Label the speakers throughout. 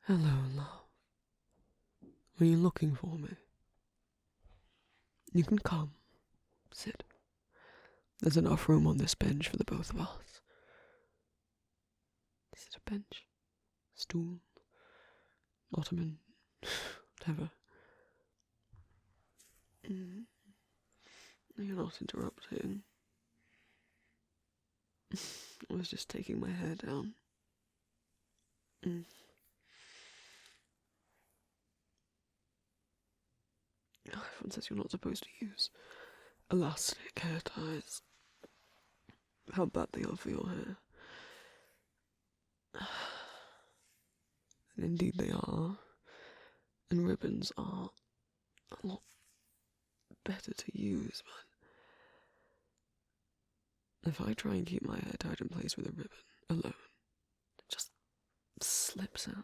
Speaker 1: Hello, love. Were you looking for me? You can come. Sit. There's enough room on this bench for the both of us. Is it a bench? Stool? Ottoman? Whatever. You're not interrupting. I was just taking my hair down. Everyone says you're not supposed to use elastic hair ties. How bad they are for your hair. And indeed they are. And ribbons are a lot better to use, but if I try and keep my hair tied in place with a ribbon alone, it just slips out.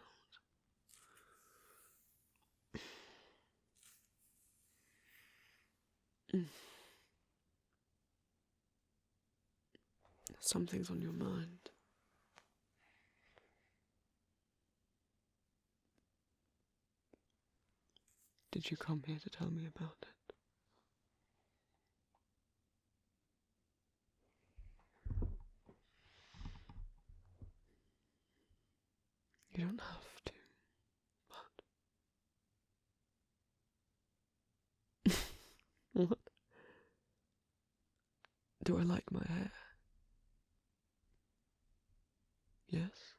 Speaker 1: Something's on your mind. Did you come here to tell me about it? You don't have to, but... What? Do I like my hair? Yes.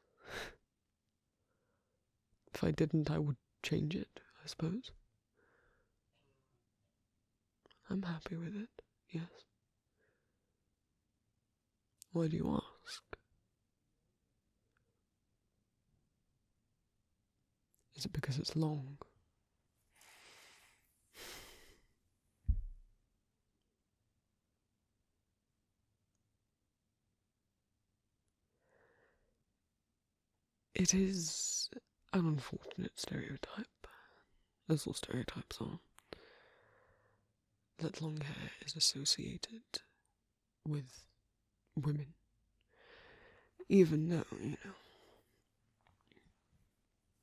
Speaker 1: If I didn't, I would change it, I suppose. I'm happy with it, yes. Why do you ask? Is it because it's long? It is an unfortunate stereotype, as all stereotypes are, that long hair is associated with women. Even though,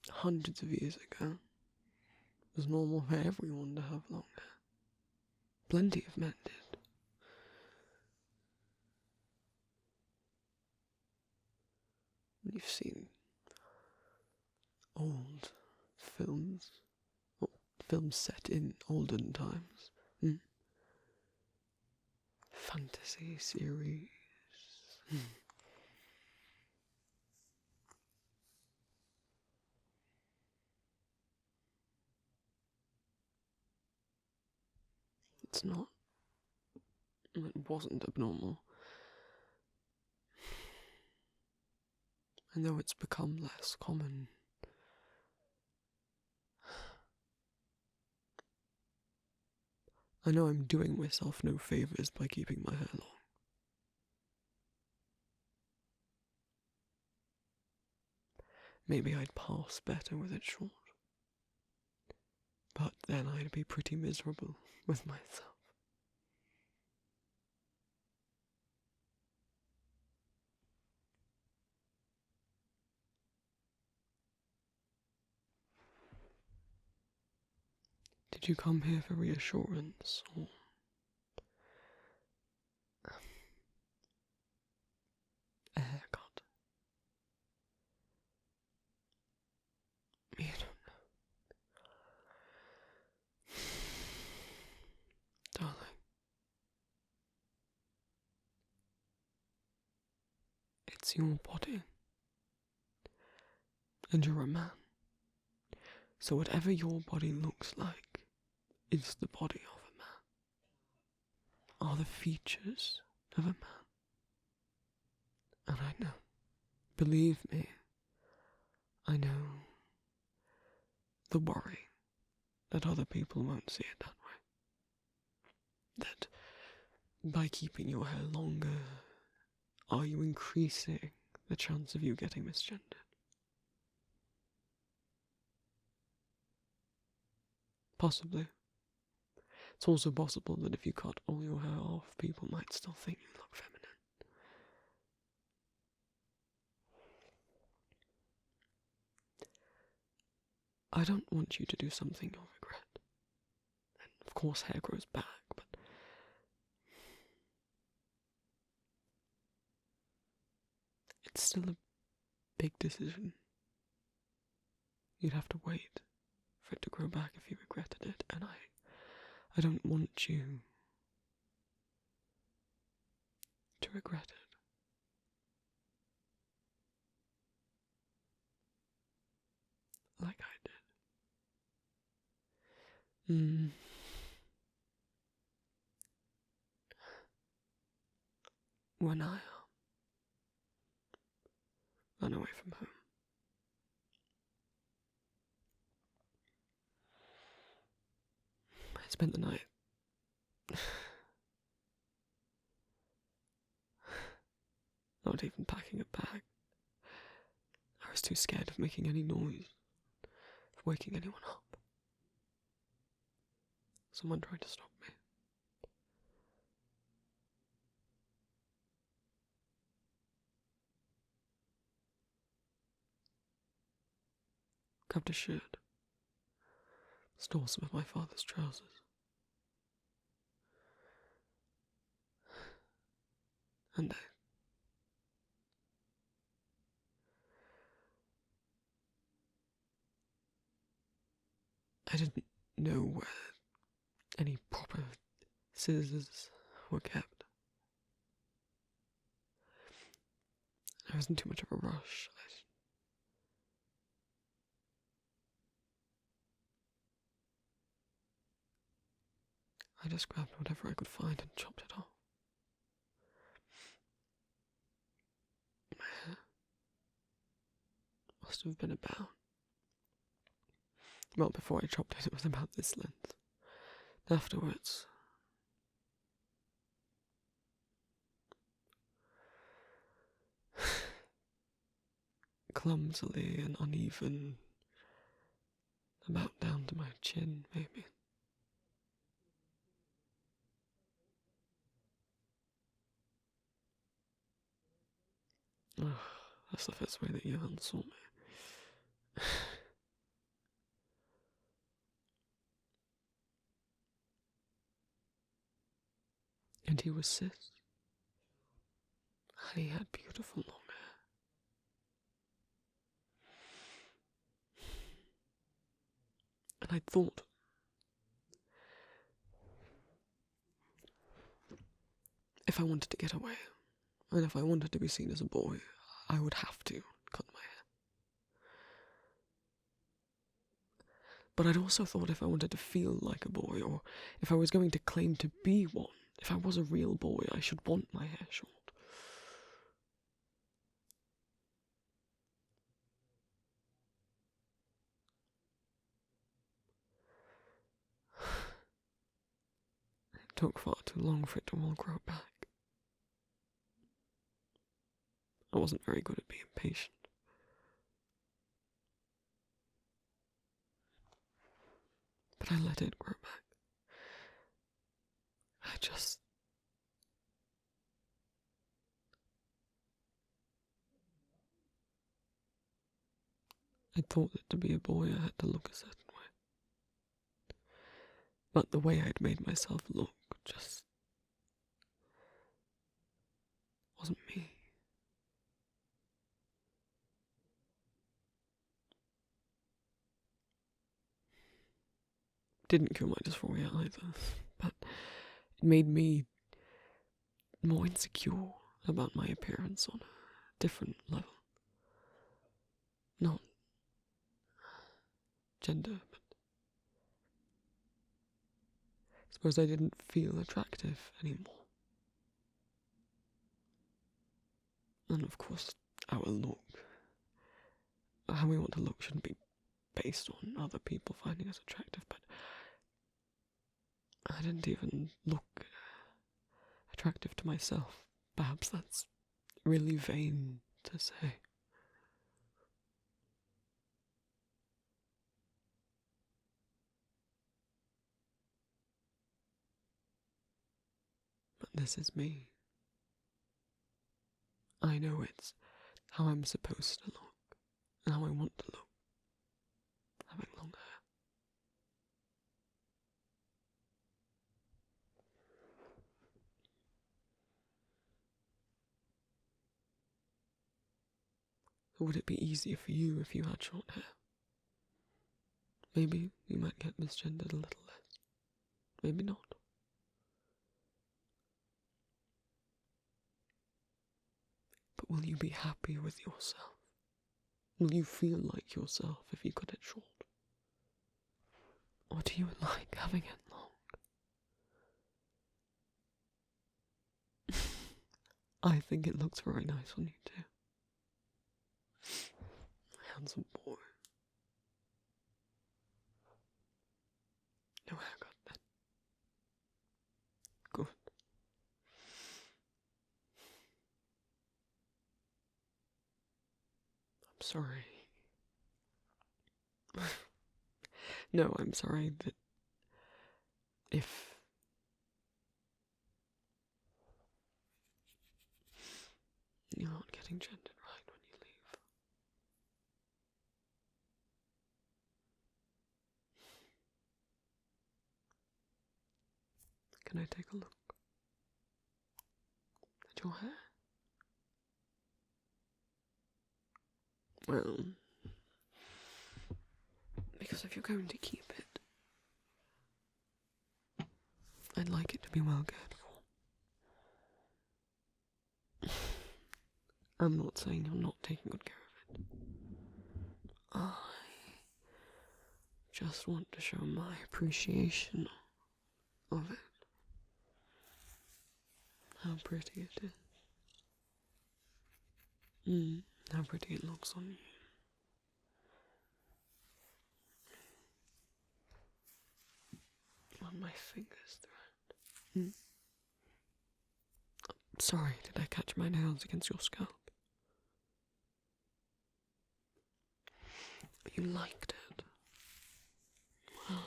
Speaker 1: hundreds of years ago, it was normal for everyone to have long hair. Plenty of men did. You've seen old films, or films set in olden times. Fantasy series. It's not. It wasn't abnormal. And though it's become less common, I know I'm doing myself no favours by keeping my hair long. Maybe I'd pass better with it short. But then I'd be pretty miserable with myself. Did you come here for reassurance, or... a haircut? You don't know. Darling. It's your body. And you're a man. So whatever your body looks like is the body of a man. Are the features of a man. And I know, believe me, I know the worry that other people won't see it that way. That by keeping your hair longer, are you increasing the chance of you getting misgendered? Possibly. It's also possible that if you cut all your hair off, people might still think you look feminine. I don't want you to do something you'll regret. And of course hair grows back, but it's still a big decision. You'd have to wait for it to grow back if you regretted it, and I don't want you to regret it. Like I did. When I ran away from home, I spent the night not even packing a bag. I was too scared of making any noise, of waking anyone up. Someone tried to stop me. Grabbed a shirt, stole some of my father's trousers. And I didn't know where any proper scissors were kept. I was in too much of a rush. I just grabbed whatever I could find and chopped it off. My hair must have been about... Well, before I chopped it, it was about this length. Afterwards, clumsily and uneven, about down to my chin, maybe. Oh, that's the first way that Johan saw me. And he was cis. And he had beautiful long hair. And I thought, if I wanted to get away, and if I wanted to be seen as a boy, I would have to cut my hair. But I'd also thought if I wanted to feel like a boy, or if I was going to claim to be one, if I was a real boy, I should want my hair short. It took far too long for it to all grow back. I wasn't very good at being patient. But I let it grow back. I thought that to be a boy I had to look a certain way. But the way I'd made myself look just wasn't me. Didn't cure my dysphoria either, but it made me more insecure about my appearance on a different level. Not gender, but I suppose I didn't feel attractive anymore. And of course, our look, how we want to look, shouldn't be based on other people finding us attractive, but I didn't even look attractive to myself. Perhaps that's really vain to say. But this is me. I know it's how I'm supposed to look, and how I want to look, having long hair. Would it be easier for you if you had short hair? Maybe you might get misgendered a little less. Maybe not. But will you be happy with yourself? Will you feel like yourself if you cut it short? Or do you like having it long? I think it looks very nice on you too. Handsome boy. No haircut then. Good. I'm sorry. No, I'm sorry that if you're not getting gendered right when you leave. Can I take a look at your hair? Well, because if you're going to keep it, I'd like it to be well cared for. I'm not saying you're not taking good care of it. I just want to show my appreciation of it. How pretty it is. How pretty it looks on you. On my fingers through. Sorry, did I catch my nails against your scalp? You liked it. Well,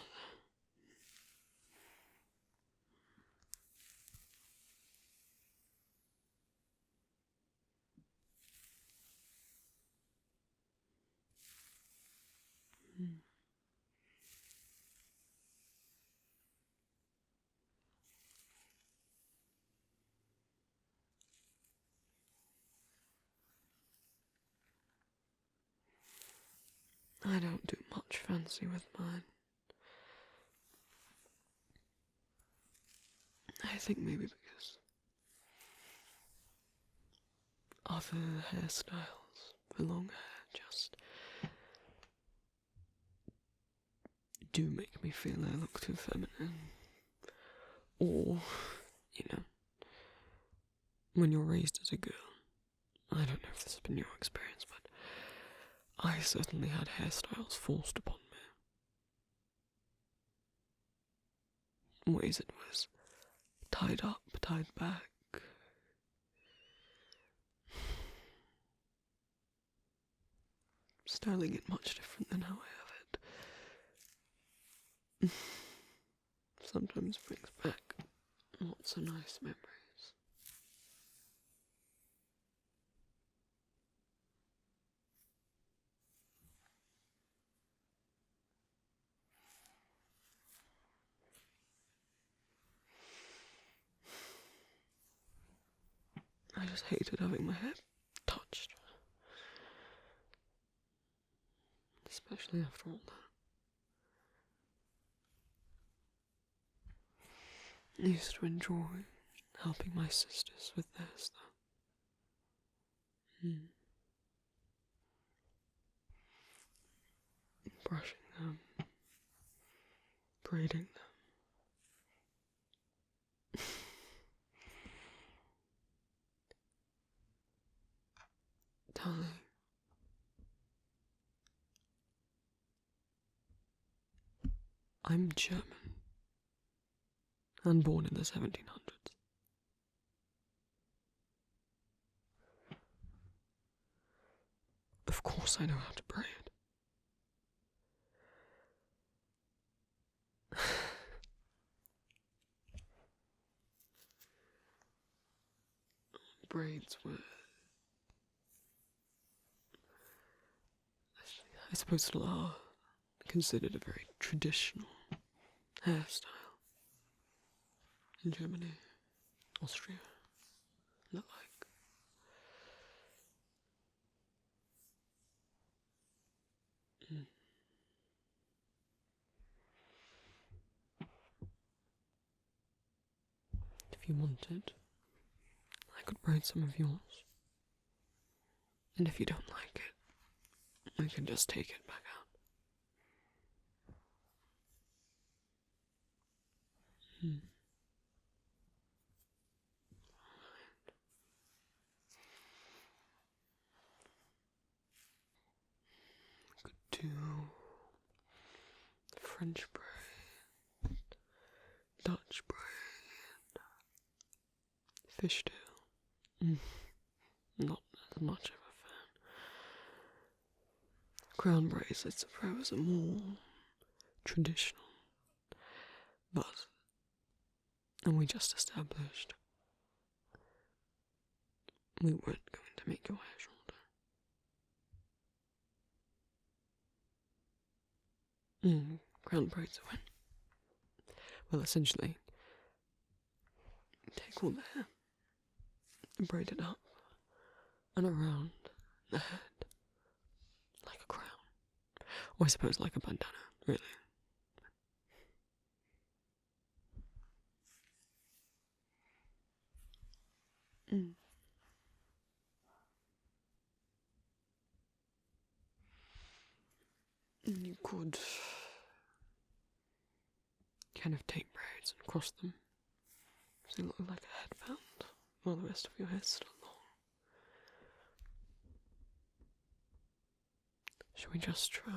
Speaker 1: I don't do much fancy with mine. I think maybe because other hairstyles for long hair just do make me feel I look too feminine. Or, when you're raised as a girl, I don't know if this has been your experience, but I certainly had hairstyles forced upon me. Ways it was tied up, tied back. Styling it much different than how I have it. Sometimes brings back lots of nice memories. I just hated having my hair touched. Especially after all that. I used to enjoy helping my sisters with their stuff. Brushing them, braiding them. Darling, I'm German and born in the 1700s. course I know how to braid. Braids were, I suppose, still are considered a very traditional hairstyle in Germany, Austria, and the like. If you wanted, I could braid some of yours. And if you don't like it, we can just take it back out. Could do French braid, Dutch braid, fishtail. Not as much of a fan. Crown braids, I suppose, are more traditional. But, and we just established, we weren't going to make your hair shorter. Crown braids are when, well, essentially, take all the hair and braid it up and around the head like a crown. Or I suppose like a bandana, really. You could kind of take braids and cross them so they look like a headband while the rest of your hair's still long. Shall we just try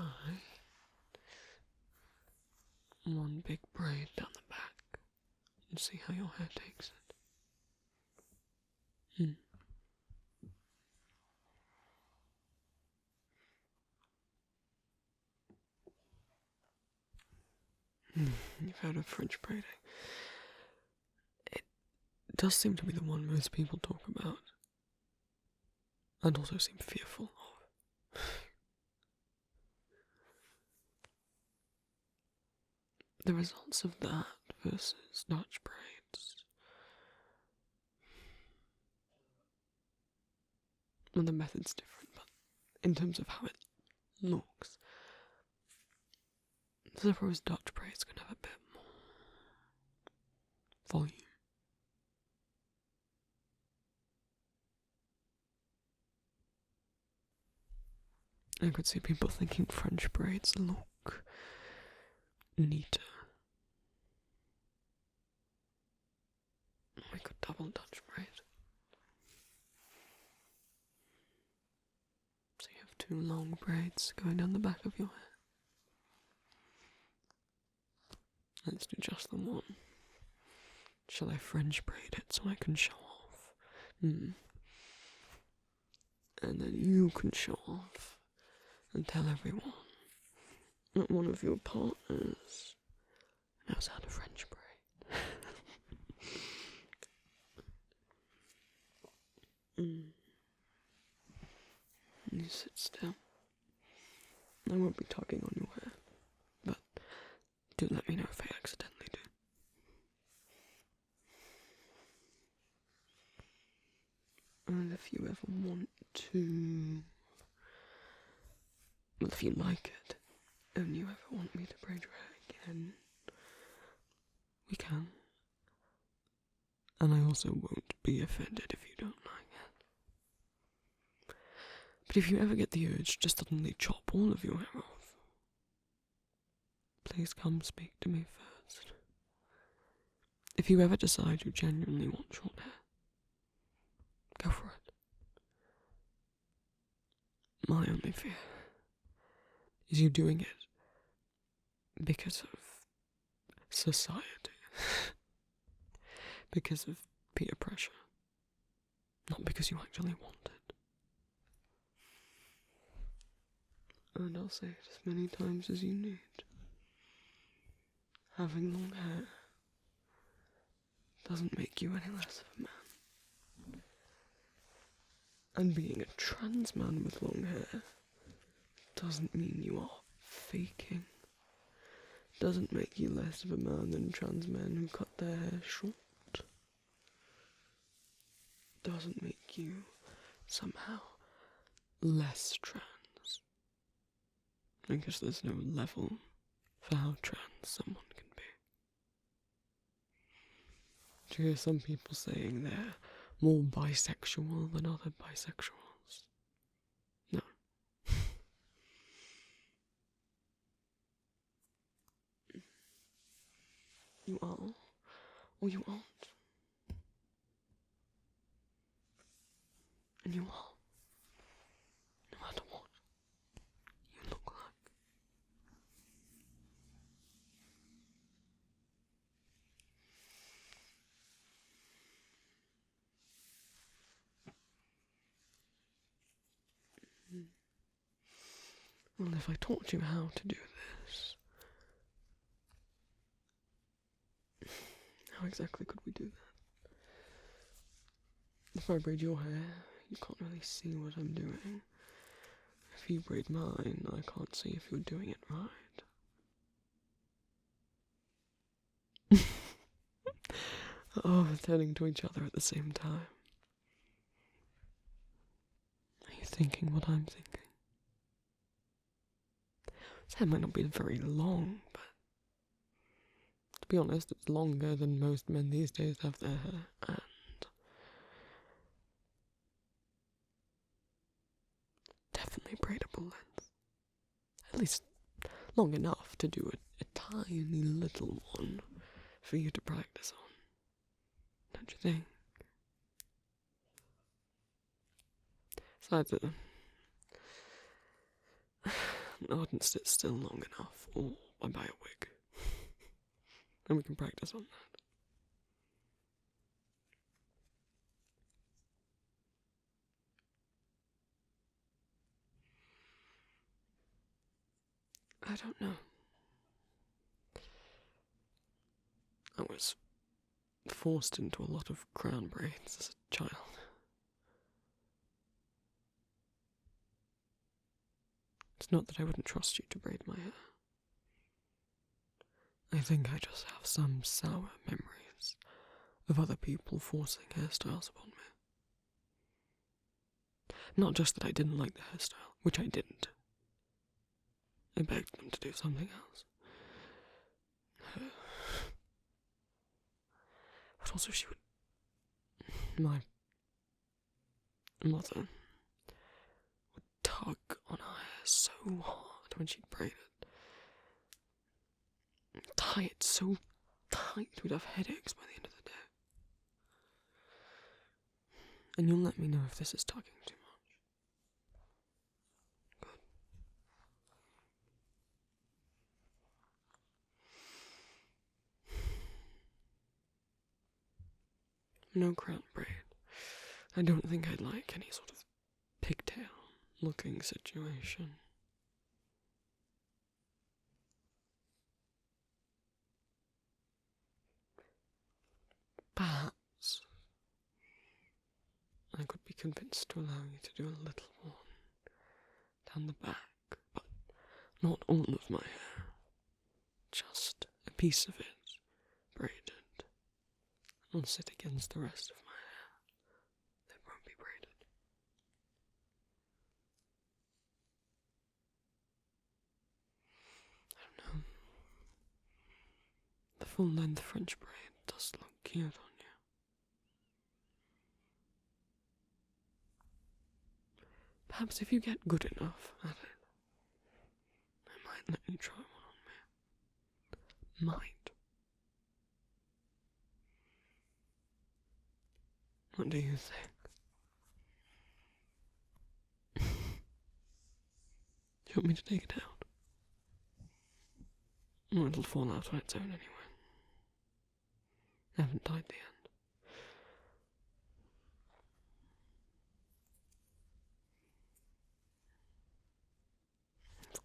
Speaker 1: one big braid down the back and see how your hair takes it? You've heard of French braiding. It does seem to be the one most people talk about, and also seem fearful of. The results of that versus Dutch braids. Well, the method's different, but in terms of how it looks, I suppose Dutch braids can have a bit more volume. I could see people thinking French braids look neater. We could double Dutch braid. So you have two long braids going down the back of your hair. Let's do just the one. Shall I French braid it so I can show off? And then you can show off and tell everyone that one of your partners knows how to French braid. You sit still. I won't be tugging on your hair, but do let me know if I accidentally do. And if you ever want to, well, if you like it, and you ever want me to braid your hair again, we can. And I also won't be offended if you don't like it. But if you ever get the urge to suddenly chop all of your hair off, please come speak to me first. If you ever decide you genuinely want short hair, go for it. My only fear is you doing it because of society, because of peer pressure, not because you actually want it. And I'll say it as many times as you need. Having long hair doesn't make you any less of a man. And being a trans man with long hair doesn't mean you are faking. Doesn't make you less of a man than trans men who cut their hair short. Doesn't make you somehow less trans. Because there's no level for how trans someone can be. Do you hear some people saying they're more bisexual than other bisexuals? No. You are, or you aren't. And you are, no matter what you look like. Well, if I taught you how to do this, how exactly could we do that? If I braid your hair, you can't really see what I'm doing. If you braid mine, I can't see if you're doing it right. Oh, we're turning to each other at the same time. Are you thinking what I'm thinking? His hair might not be very long, but to be honest, it's longer than most men these days have their hair, and definitely braidable length. At least long enough to do a tiny little one for you to practice on. Don't you think? Besides, I wouldn't sit still long enough, or I buy a wig. And we can practice on that. I don't know. I was forced into a lot of crown braids as a child. It's not that I wouldn't trust you to braid my hair. I think I just have some sour memories of other people forcing hairstyles upon me. Not just that I didn't like the hairstyle, which I didn't. I begged them to do something else. But also my mother would tug on her hair so hard when she'd braid it. Tie it so tight we'd have headaches by the end of the day. And you'll let me know if this is tugging too much. Good. No crown braid. I don't think I'd like any sort of pigtail looking situation. Perhaps I could be convinced to allow you to do a little one down the back, but not all of my hair. Just a piece of it, braided. It'll sit against the rest of my hair. It won't be braided. I don't know. The full-length French braid does look cute on you. Perhaps if you get good enough at it, I might let you try one on me. Might. What do you think? Do you want me to take it out? Well, it'll fall out on its own anyway. I haven't tied the end.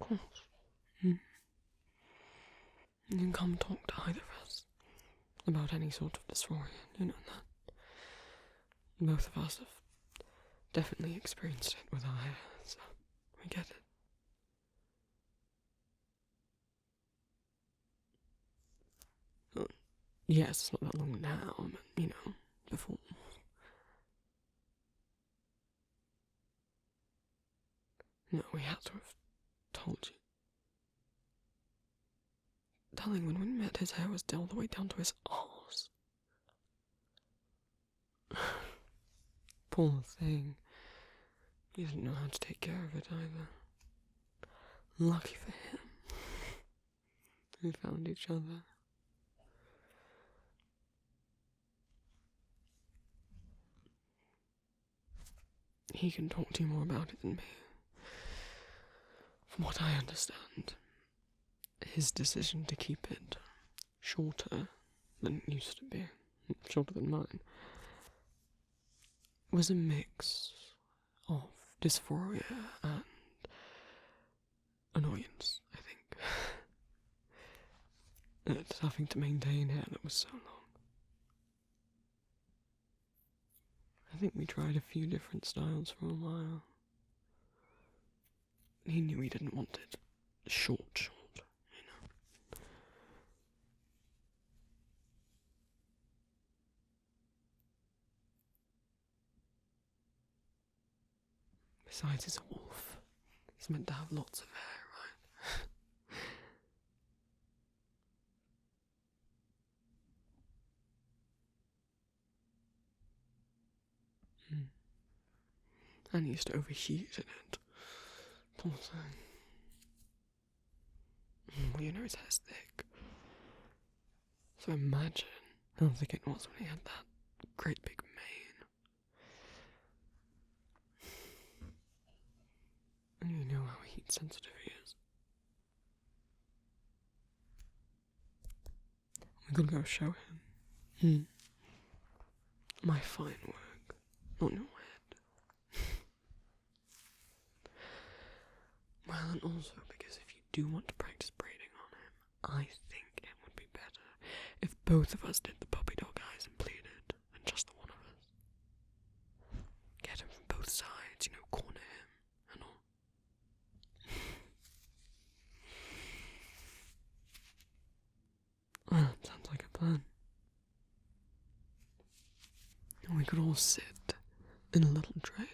Speaker 1: course. You can come talk to either of us about any sort of dysphoria, you know that. Both of us have definitely experienced it with our hair, so we get it. Well, yes, it's not that long now, but, you know, before. No, we had to have told you. Darling, when we met, his hair was all the way down to his arse. Poor thing. He didn't know how to take care of it either. Lucky for him. We found each other. He can talk to you more about it than me. From what I understand, his decision to keep it shorter than it used to be, shorter than mine, was a mix of dysphoria and annoyance, I think. At having to maintain hair that was so long. I think we tried a few different styles for a while. He knew he didn't want it short, you know. Besides, he's a wolf. He's meant to have lots of hair, right? And he used to overheat in it. Poor thing. Well, you know his hair's thick. So imagine how thick it was when he had that great big mane. And you know how heat sensitive he is. We could go show him. My fine work on your head. Well, and also because if you do want to practice braiding on him, I think it would be better if both of us did the puppy dog eyes and pleated, than just the one of us. Get him from both sides, you know, corner him and all. Well, that sounds like a plan. And we could all sit in a little train.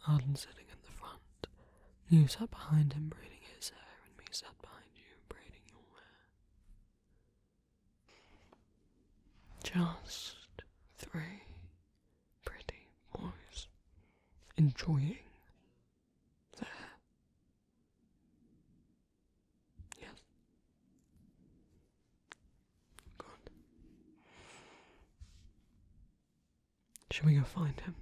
Speaker 1: Arden sitting in the front. You sat behind him braiding his hair, and me sat behind you braiding your hair. Just 3 pretty boys enjoying their hair. Yes. Good. Shall we go find him?